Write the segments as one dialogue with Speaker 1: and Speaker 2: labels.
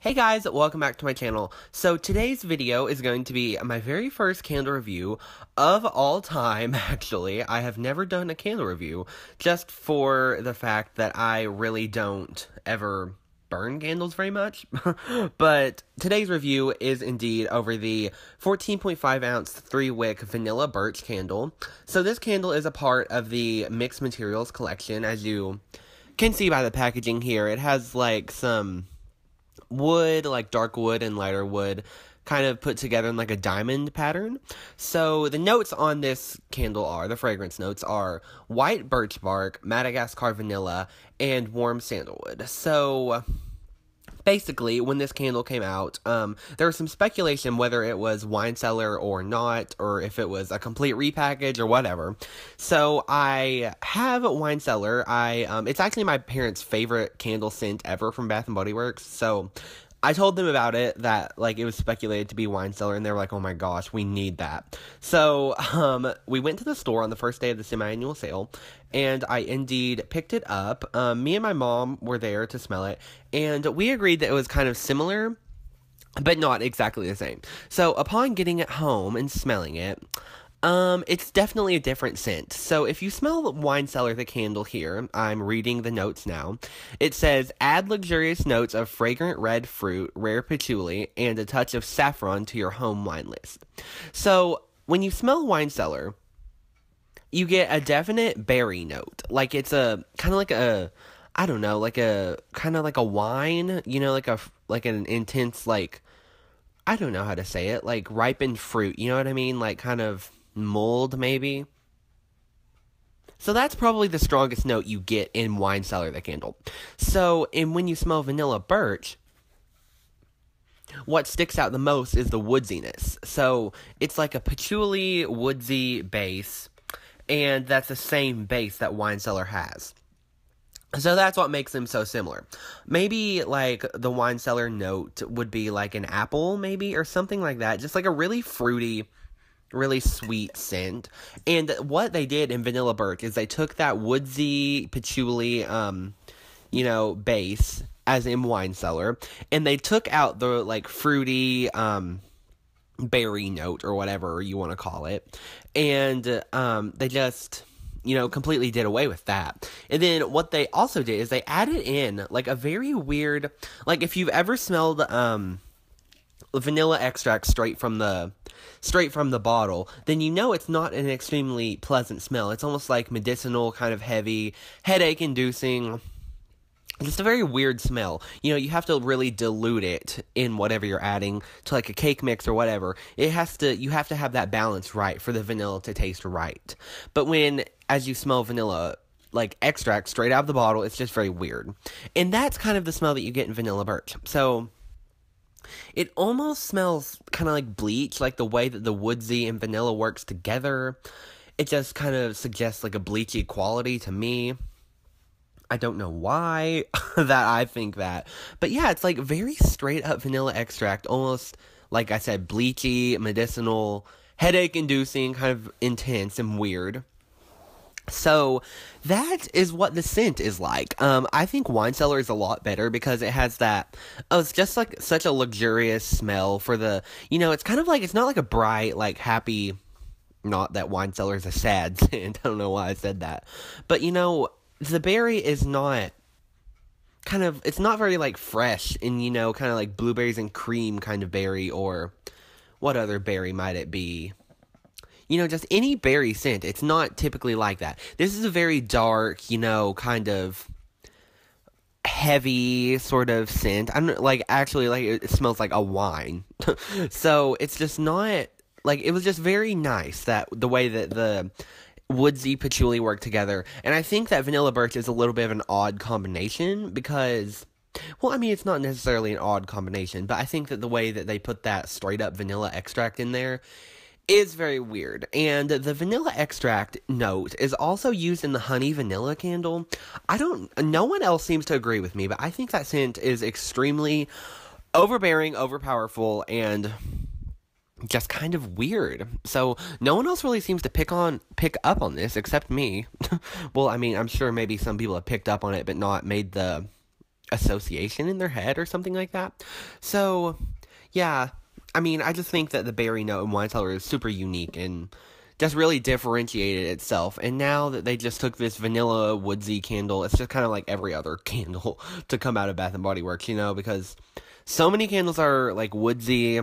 Speaker 1: Hey guys, welcome back to my channel. So today's video is going to be my very first candle review of all time, actually. I have never done a candle review, just for the fact that I really don't ever burn candles very much. But today's review is indeed over the 14.5 ounce 3-wick vanilla birch candle. So this candle is a part of the mixed materials collection, as you can see by the packaging here. It has like some wood, like dark wood and lighter wood, kind of put together in like a diamond pattern. So the notes on this candle the fragrance notes are white birch bark, Madagascar vanilla, and warm sandalwood. So basically, when this candle came out, there was some speculation whether it was wine cellar or not, or if it was a complete repackage or whatever. So I have a wine cellar. It's actually my parents' favorite candle scent ever from Bath and Body Works. So I told them about it, that like it was speculated to be wine cellar, and they were like, "Oh my gosh, we need that." So we went to the store on the first day of the semi-annual sale, and I indeed picked it up. Me and my mom were there to smell it, and we agreed that it was kind of similar, but not exactly the same. So upon getting it home and smelling it, it's definitely a different scent. So if you smell wine cellar, the candle here, I'm reading the notes now. It says, add luxurious notes of fragrant red fruit, rare patchouli, and a touch of saffron to your home wine list. So when you smell wine cellar, you get a definite berry note. Like it's a kind of like a, I don't know, like a kind of like a wine, you know, like an intense, like, I don't know how to say it, like ripened fruit, you know what I mean? Like kind of mold, maybe. So that's probably the strongest note you get in wine cellar, the candle. So, and when you smell vanilla birch, what sticks out the most is the woodsiness. So it's like a patchouli woodsy base, and that's the same base that wine cellar has. So that's what makes them so similar. Maybe like the wine cellar note would be like an apple, maybe, or something like that. Just like a really fruity, really sweet scent. And what they did in vanilla birch is they took that woodsy patchouli, base, as in wine cellar, and they took out the like fruity, berry note, or whatever you want to call it, and they just completely did away with that. And then what they also did is they added in like a very weird, like if you've ever smelled vanilla extract straight from the bottle, then it's not an extremely pleasant smell. It's almost like medicinal, kind of heavy, headache inducing. Just a very weird smell. You have to really dilute it in whatever you're adding to like a cake mix or whatever. You have to have that balance right for the vanilla to taste right. But as you smell vanilla like extract straight out of the bottle, it's just very weird. And that's kind of the smell that you get in vanilla birch. So it almost smells kind of like bleach, like the way that the woodsy and vanilla works together. It just kind of suggests like a bleachy quality to me. I don't know why that I think that. But yeah, it's like very straight up vanilla extract, almost, like I said, bleachy, medicinal, headache inducing, kind of intense and weird. So that is what the scent is like. I think wine cellar is a lot better because it has that, it's just like such a luxurious smell for the, it's kind of like, it's not like a bright, like happy, not that wine cellar is a sad scent. I don't know why I said that. But the berry is not it's not very like fresh and, kind of like blueberries and cream kind of berry, or what other berry might it be? Just any berry scent. It's not typically like that. This is a very dark, kind of heavy sort of scent. Actually, it smells like a wine. So it's just not, like, it was just very nice that the way that the woodsy patchouli work together. And I think that vanilla birch is a little bit of an odd combination because, well, I mean, it's not necessarily an odd combination, but I think that the way that they put that straight up vanilla extract in there is very weird. And the vanilla extract note is also used in the honey vanilla candle. No one else seems to agree with me, but I think that scent is extremely overbearing, overpowerful, and just kind of weird. So no one else really seems to pick up on this except me. Well, I mean, I'm sure maybe some people have picked up on it but not made the association in their head or something like that. So, yeah, I mean, I just think that the berry note in wine cellar is super unique and just really differentiated itself. And now that they just took this vanilla woodsy candle, it's just kind of like every other candle to come out of Bath & Body Works, you know, because so many candles are like woodsy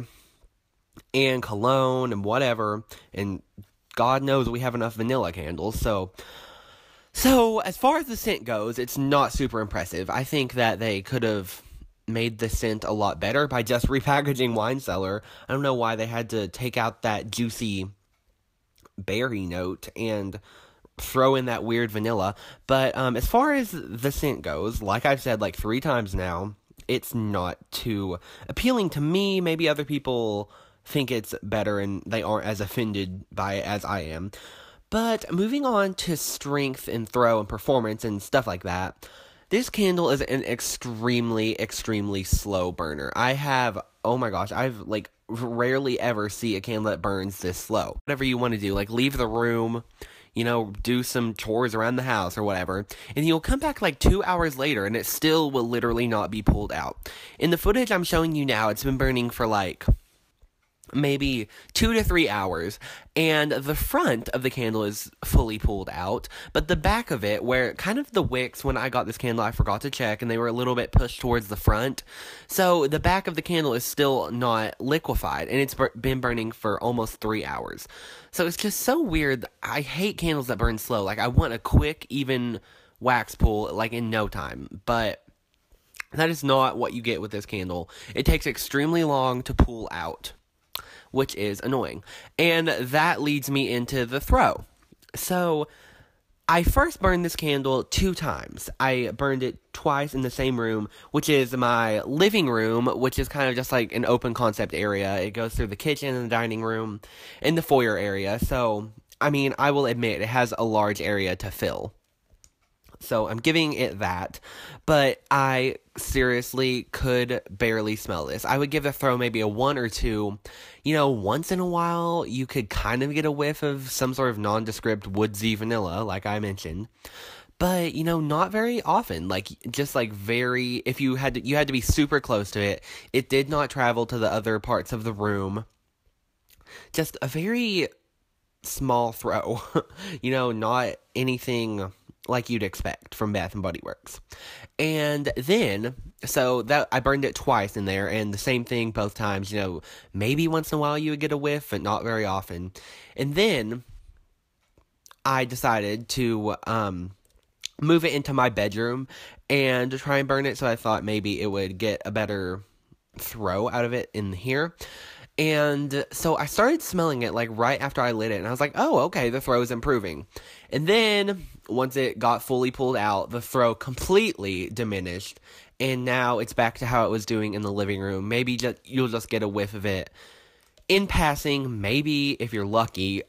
Speaker 1: and cologne and whatever, and God knows we have enough vanilla candles. So as far as the scent goes, it's not super impressive. I think that they could have made the scent a lot better by just repackaging wine cellar. I don't know why they had to take out that juicy berry note and throw in that weird vanilla. But as far as the scent goes, like I've said like 3 times now, it's not too appealing to me. Maybe other people think it's better and they aren't as offended by it as I am. But moving on to strength and throw and performance and stuff like that, this candle is an extremely, extremely slow burner. Oh my gosh, I've like rarely ever see a candle that burns this slow. Whatever you want to do, like leave the room, you know, do some chores around the house or whatever, and you'll come back like 2 hours later and it still will literally not be pulled out. In the footage I'm showing you now, it's been burning for like maybe 2 to 3 hours, and the front of the candle is fully pulled out, but the back of it, where kind of the wicks, when I got this candle, I forgot to check, and they were a little bit pushed towards the front, so the back of the candle is still not liquefied, and it's been burning for almost 3 hours. So it's just so weird. I hate candles that burn slow. Like, I want a quick, even wax pull, like, in no time, but that is not what you get with this candle. It takes extremely long to pull out, which is annoying. And that leads me into the throw. So, I first burned this candle 2 times. I burned it twice in the same room, which is my living room, which is kind of just like an open concept area. It goes through the kitchen and the dining room and the foyer area. So, I mean, I will admit it has a large area to fill. So I'm giving it that, but I seriously could barely smell this. I would give the throw maybe a 1 or 2. You know, once in a while, you could kind of get a whiff of some sort of nondescript woodsy vanilla, like I mentioned. But, you know, not very often. Like, just like very, if you had to be super close to it. It did not travel to the other parts of the room. Just a very small throw. You know, not anything like you'd expect from Bath & Body Works. And then, so that I burned it twice in there, and the same thing both times, you know, maybe once in a while you would get a whiff, but not very often. And then I decided to move it into my bedroom and try and burn it, so I thought maybe it would get a better throw out of it in here. And so I started smelling it like right after I lit it, and I was like, oh, okay, the throw is improving. And then once it got fully pulled out, the throw completely diminished, and now it's back to how it was doing in the living room. Maybe you'll just get a whiff of it in passing, maybe if you're lucky.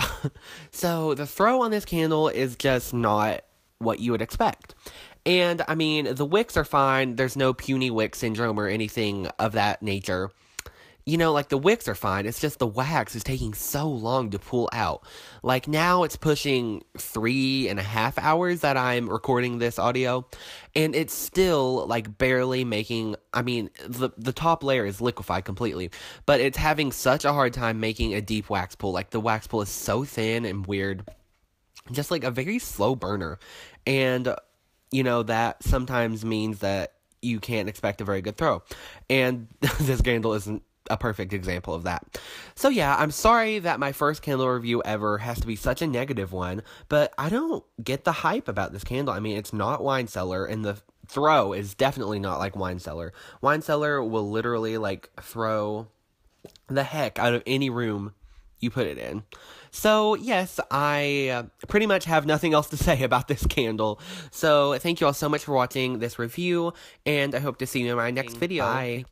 Speaker 1: So the throw on this candle is just not what you would expect. And I mean, the wicks are fine. There's no puny wick syndrome or anything of that nature. You know, like, the wicks are fine. It's just the wax is taking so long to pull out. Like, now it's pushing 3.5 hours that I'm recording this audio, and it's still, like, barely making, I mean, the top layer is liquefied completely, but it's having such a hard time making a deep wax pull. Like, the wax pull is so thin and weird. Just, like, a very slow burner. And, you know, that sometimes means that you can't expect a very good throw. And this candle isn't a perfect example of that. So yeah, I'm sorry that my first candle review ever has to be such a negative one, but I don't get the hype about this candle. I mean, it's not wine cellar, and the throw is definitely not like wine cellar. Wine cellar will literally, like, throw the heck out of any room you put it in. So, yes, I pretty much have nothing else to say about this candle. So, thank you all so much for watching this review, and I hope to see you in my next video. Bye.